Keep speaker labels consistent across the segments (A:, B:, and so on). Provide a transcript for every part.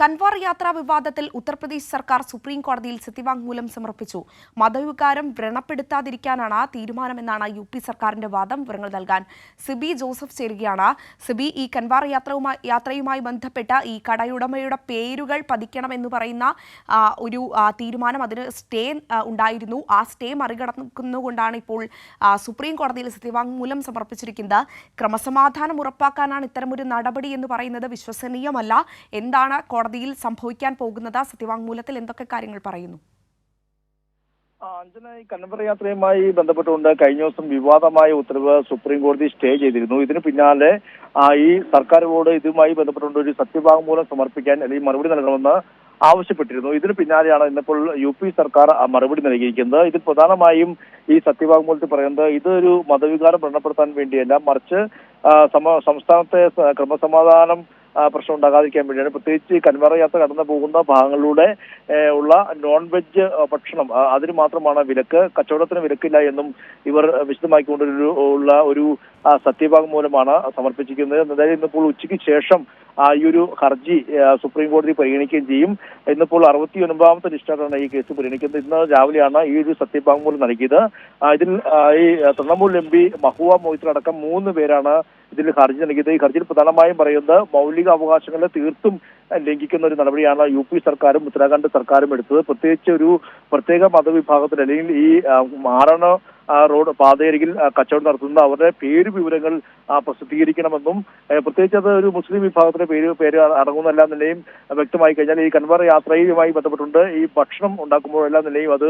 A: കൻവാർ യാത്രാ വിവാദത്തിൽ ഉത്തർപ്രദേശ് സർക്കാർ സുപ്രീം കോടതിയിൽ സത്യവാങ്മൂലം സമർപ്പിച്ചു. മതവികാരം വ്രണപ്പെടുത്താതിരിക്കാനാണ് തീരുമാനമെന്നാണ് യു.പി. സർക്കാരിന്റെ വാദം. വിവരങ്ങൾ നൽകാൻ സിബി ജോസഫ് ചേരുകയാണ്. സിബി, ഈ കൻവാർ യാത്രയുമായി ബന്ധപ്പെട്ട ഈ കടയുടമയുടെ പേരുകൾ പതിക്കണമെന്ന് പറയുന്ന ഒരു തീരുമാനം, അതിന് സ്റ്റേ ഉണ്ടായിരുന്നു. ആ സ്റ്റേ മറികടന്നുകൊണ്ടാണ് ഇപ്പോൾ സുപ്രീം കോടതിയിൽ സത്യവാങ്മൂലം സമർപ്പിച്ചിരിക്കുന്നത്. ക്രമസമാധാനം ഉറപ്പാക്കാനാണ് ഇത്തരമൊരു നടപടി എന്ന് പറയുന്നത് വിശ്വസനീയമല്ല. എന്താണ് കോടതിയിൽ സംഭവിക്കാൻ പോകുന്നത്? സത്യവാങ്മൂലത്തിൽ എന്തൊക്കെ കാര്യങ്ങൾ പറയുന്നു?
B: അഞ്ജന, ഈ കൻവാർ യാത്രയുമായി ബന്ധപ്പെട്ടുകൊണ്ട് കഴിഞ്ഞ ദിവസം വിവാദമായ ഉത്തരവ് സുപ്രീം കോടതി സ്റ്റേ ചെയ്തിരുന്നു. ഇതിന് പിന്നാലെ ഈ സർക്കാരിനോട് ഇതുമായി ബന്ധപ്പെട്ടുകൊണ്ട് ഒരു സത്യവാങ്മൂലം സമർപ്പിക്കാൻ അല്ലെങ്കിൽ മറുപടി നൽകണമെന്ന് ആവശ്യപ്പെട്ടിരുന്നു. ഇതിന് പിന്നാലെയാണ് ഇന്നിപ്പോൾ യു.പി. സർക്കാർ മറുപടി നൽകിയിരിക്കുന്നത്. ഇത് പ്രധാനമായും ഈ സത്യവാങ്മൂലത്തിൽ പറയുന്നത് ഇതൊരു മതവികാരം വ്രണപ്പെടുത്താൻ വേണ്ടിയല്ല, മറിച്ച് സംസ്ഥാനത്തെ ക്രമസമാധാനം പ്രശ്നം ഉണ്ടാകാതിരിക്കാൻ വേണ്ടിയാണ്. പ്രത്യേകിച്ച് കൻവാർ യാത്ര കടന്നു പോകുന്ന ഭാഗങ്ങളിലൂടെ ഉള്ള നോൺ വെജ് ഭക്ഷണം അതിന് മാത്രമാണ് വിലക്ക്, കച്ചവടത്തിന് വിലക്കില്ല എന്നും ഇവർ വിശദമാക്കിക്കൊണ്ടുള്ള ഒരു സത്യവാങ്മൂലമാണ് സമർപ്പിച്ചിരിക്കുന്നത്. എന്തായാലും ഇന്നിപ്പോൾ ഉച്ചയ്ക്ക് ശേഷം ഈ ഒരു ഹർജി സുപ്രീം കോടതി പരിഗണിക്കുകയും ചെയ്യും. ഇന്നിപ്പോൾ 69ാമത്തെ ലിസ്റ്റാണ് ഈ കേസ് പരിഗണിക്കുന്നത്. ഇന്ന് രാവിലെയാണ് ഈ ഒരു സത്യവാങ്മൂലം നൽകിയത്. ഇതിൽ ഈ തൃണമൂൽ എം പി മഹുവ മൊയ്ത്ര അടക്കം 3 പേരാണ് ഇതിൽ ഹർജി നൽകിയത്. ഈ ഹർജിയിൽ പ്രധാനമായും പറയുന്നത് മൗലിക അവകാശങ്ങളെ തീർത്തും ലംഘിക്കുന്ന ഒരു നടപടിയാണ് യു.പി. സർക്കാരും ഉത്തരാഖണ്ഡ് സർക്കാരും എടുത്തത്. പ്രത്യേകിച്ച് ഒരു പ്രത്യേക മതവിഭാഗത്തിൽ അല്ലെങ്കിൽ ഈ മാറണ റോഡ് പാതയരികിൽ കച്ചവടം നടത്തുന്ന അവരുടെ പേര് വിവരങ്ങൾ പ്രസിദ്ധീകരിക്കണമെന്നും പ്രത്യേകിച്ച് അത് ഒരു മുസ്ലിം വിഭാഗത്തിന്റെ പേര് അടങ്ങുന്ന നിലയും വ്യക്തമായി കഴിഞ്ഞാൽ ഈ കൻവാർ യാത്രയുമായി ബന്ധപ്പെട്ടുണ്ട് ഈ ഭക്ഷണം ഉണ്ടാക്കുമ്പോഴെല്ലാം നിലയും അത്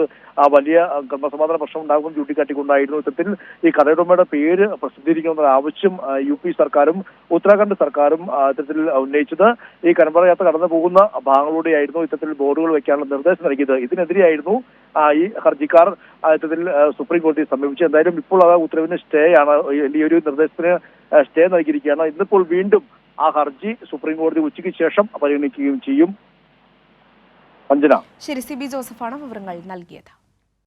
B: വലിയ ക്രമസമാധാന പ്രശ്നം ഉണ്ടാകുമെന്ന് ചൂണ്ടിക്കാട്ടിക്കൊണ്ടായിരുന്നു ഇത്തരത്തിൽ ഈ കടയുടമയുടെ പേര് പ്രസിദ്ധീകരിക്കണമെന്ന ആവശ്യം യു.പി. സർക്കാരും ഉത്തരാഖണ്ഡ് സർക്കാരും ഇത്തരത്തിൽ ഉന്നയിച്ചത്. ഈ കൻവാർ യാത്ര കടന്നു പോകുന്ന ഭാഗങ്ങളിലൂടെയായിരുന്നു ഇത്തരത്തിൽ ബോർഡുകൾ വെക്കാനുള്ള നിർദ്ദേശം നൽകിയത്. ഇതിനെതിരെയായിരുന്നു ഈ ഹർജിക്കാർ ഇത്തരത്തിൽ സുപ്രീം കോടതിയെ സമീപിച്ചു. എന്തായാലും ഇപ്പോൾ ആ ഉത്തരവിന് സ്റ്റേ ആണ്, ഈ ഒരു നിർദ്ദേശത്തിന് സ്റ്റേ നൽകിയിരിക്കുകയാണ്. ഇന്നിപ്പോൾ വീണ്ടും ആ ഹർജി സുപ്രീം കോടതി ഉച്ചയ്ക്ക് ശേഷം പരിഗണിക്കുകയും ചെയ്യും. അഞ്ജന.
A: ശരി, സിബി ജോസഫാണ് വിവരങ്ങൾ നൽകിയത്.